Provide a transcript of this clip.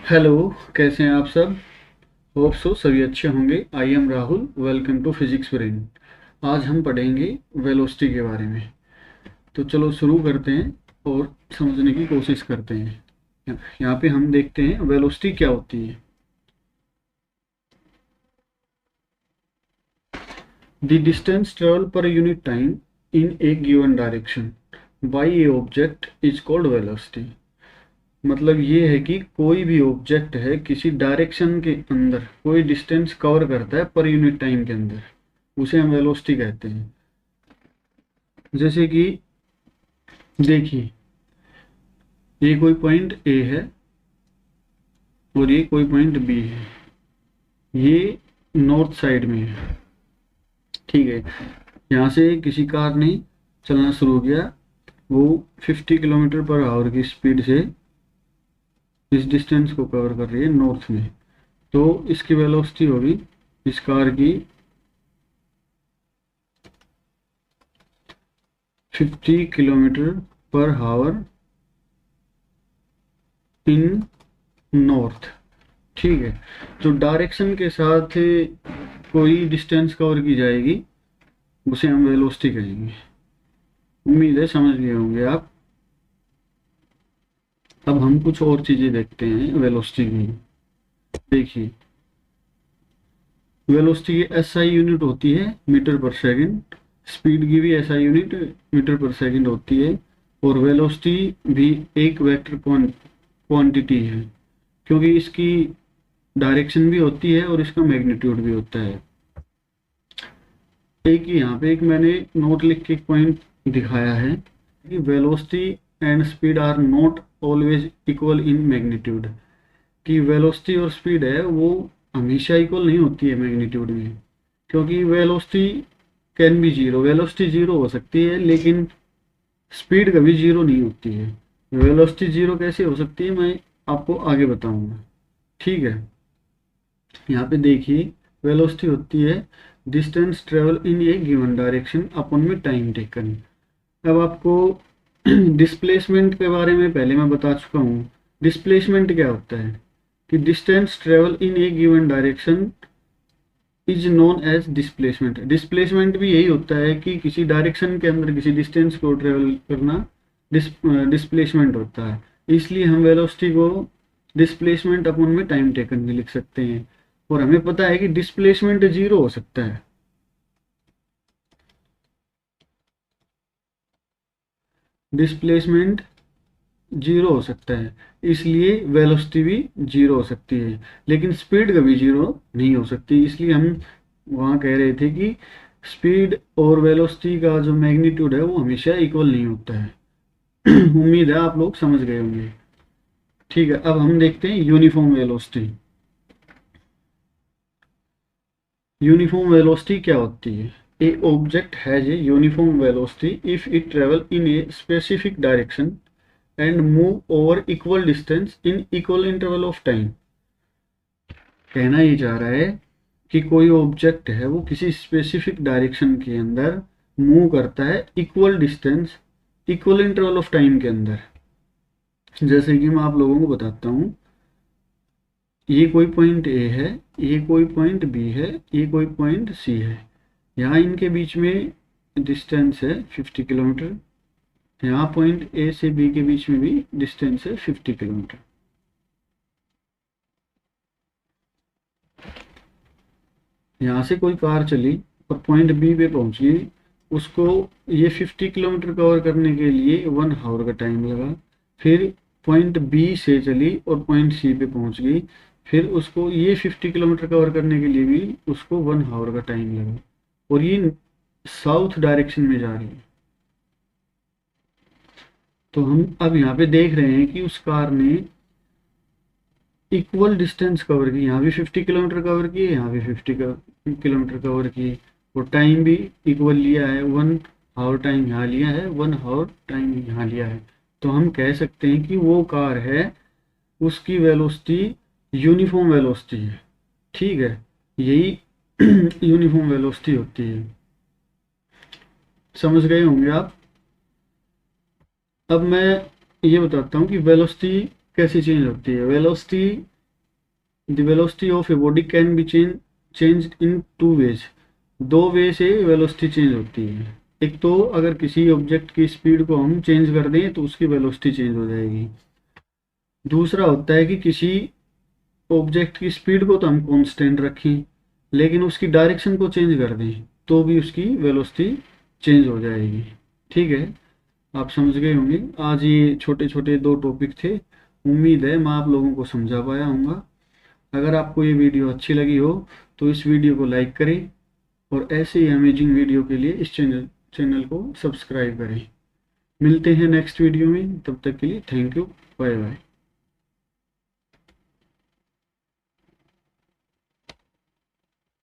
Hello. कैसे हैं आप सब? होप सो सभी अच्छे होंगे। I am Rahul, welcome to Physics Brain. आज हम पढ़ेंगे वेलोसिटी के बारे में। तो चलो शुरू करते हैं और समझने की कोशिश करते हैं। यहाँ पे हम देखते हैं वेलोसिटी क्या होती है। The distance travel per unit time in a given direction by A object is called velocity. मतलब ये है कि कोई भी ऑब्जेक्ट है किसी डायरेक्शन के अंदर कोई डिस्टेंस कवर करता है पर यूनिट टाइम के अंदर, उसे हम वेलोसिटी कहते हैं। जैसे कि देखिए, ये कोई पॉइंट ए है और ये कोई पॉइंट बी है। ये नॉर्थ साइड में है, ठीक है। यहाँ से किसी कार ने चलना शुरू किया, वो 50 किलोमीटर पर आवर की स्पीड से इस डिस्टेंस को कवर कर रही है नॉर्थ में। तो इसकी वेलोसिटी होगी इस कार की 50 किलोमीटर पर आवर इन नॉर्थ, ठीक है। जो डायरेक्शन के साथ कोई डिस्टेंस कवर की जाएगी उसे हम वेलोसिटी कहेंगे। उम्मीद है समझ गए होंगे आप। अब हम कुछ और चीजें देखते हैं वेलोसिटी की। देखिए, वेलोसिटी की एसआई यूनिट होती है मीटर पर सेकंड, स्पीड की भी एसआई यूनिट मीटर पर सेकंड होती है, और वेलोसिटी भी एक वेक्टर क्वांटिटी है, क्योंकि इसकी डायरेक्शन भी होती है और इसका मैग्नीट्यूड भी होता है। एक यहाँ पे एक मैंने नोट लिख के एक पॉइंट दिखाया है कि velocity and speed are not always equal in magnitude. कि वेलोसिटी और स्पीड है वो हमेशा इक्वल नहीं होती है मैग्नीट्यूड में, क्योंकि velocity can be zero, velocity zero हो सकती है लेकिन स्पीड कभी जीरो नहीं होती है। वेलोसिटी जीरो कैसे हो सकती है मैं आपको आगे बताऊंगा, ठीक है। यहाँ पे देखिए, वेलोसिटी होती है distance travel in a given direction upon में टाइम टेकन। अब आपको डिस्प्लेसमेंट के बारे में पहले मैं बता चुका हूँ। डिस्प्लेसमेंट क्या होता है कि distance travel in a given direction is known as displacement. Displacement भी यही होता है कि किसी डायरेक्शन के अंदर किसी डिस्टेंस को ट्रेवल करना डिस्प्लेसमेंट होता है। इसलिए हम वेलोसिटी को डिस्प्लेसमेंट अपन में टाइम टेकन भी लिख सकते हैं। और हमें पता है कि डिस्प्लेसमेंट जीरो हो सकता है, डिस्प्लेसमेंट जीरो हो सकता है, इसलिए वेलोसिटी भी जीरो हो सकती है। लेकिन स्पीड कभी जीरो नहीं हो सकती, इसलिए हम वहाँ कह रहे थे कि स्पीड और वेलोसिटी का जो मैग्नीट्यूड है वो हमेशा इक्वल नहीं होता है। उम्मीद है आप लोग समझ गए होंगे, ठीक है। अब हम देखते हैं यूनिफॉर्म वेलोसिटी। यूनिफॉर्म वेलोसिटी क्या होती है? ए object has a uniform velocity if it travel in a specific direction and move over equal distance in equal interval of time. कहना ये चाह रहा है कि कोई ऑब्जेक्ट है वो किसी स्पेसिफिक डायरेक्शन के अंदर मूव करता है equal distance equal interval of time के अंदर। जैसे कि मैं आप लोगों को बताता हूँ, ये कोई पॉइंट ए है, ये कोई पॉइंट बी है, ये कोई पॉइंट सी है। यहाँ इनके बीच में डिस्टेंस है 50 किलोमीटर। यहाँ पॉइंट ए से बी के बीच में भी डिस्टेंस है 50 किलोमीटर। यहाँ से कोई कार चली और पॉइंट बी पे पहुंच गई, उसको ये 50 किलोमीटर कवर करने के लिए 1 आवर का टाइम लगा। फिर पॉइंट बी से चली और पॉइंट सी पे पहुंच गई, फिर उसको ये 50 किलोमीटर कवर करने के लिए भी उसको 1 आवर का टाइम लगा, और ये साउथ डायरेक्शन में जा रही है। तो हम अब यहाँ पे देख रहे हैं कि उस कार ने इक्वल डिस्टेंस कवर की, यहाँ भी 50 किलोमीटर कवर किए, यहाँ भी 50 किलोमीटर कवर किए, और टाइम भी इक्वल लिया है। 1 आवर टाइम यहाँ लिया है, 1 आवर टाइम यहाँ लिया है। तो हम कह सकते हैं कि वो कार है, उसकी वेलोसिटी यूनिफॉर्म वेलोसिटी है, ठीक है। यही यूनिफॉर्म वेलोसिटी होती है। समझ गए होंगे आप। अब मैं ये बताता हूँ कि वेलोसिटी कैसे चेंज होती है। Velocity the velocity of a body can be change in two ways. दो वे से वेलोसिटी चेंज होती है। एक तो अगर किसी ऑब्जेक्ट की स्पीड को हम चेंज कर दें तो उसकी वेलोसिटी चेंज हो जाएगी। दूसरा होता है कि किसी ऑब्जेक्ट की स्पीड को तो हम कांस्टेंट रखें, लेकिन उसकी डायरेक्शन को चेंज कर दें तो भी उसकी वेलोसिटी चेंज हो जाएगी। ठीक है, आप समझ गए होंगे। आज ये छोटे छोटे दो टॉपिक थे, उम्मीद है मैं आप लोगों को समझा पाया हूँगा। अगर आपको ये वीडियो अच्छी लगी हो तो इस वीडियो को लाइक करें और ऐसे ही अमेजिंग वीडियो के लिए इस चैनल को सब्सक्राइब करें। मिलते हैं नेक्स्ट वीडियो में, तब तक के लिए थैंक यू, बाय बाय।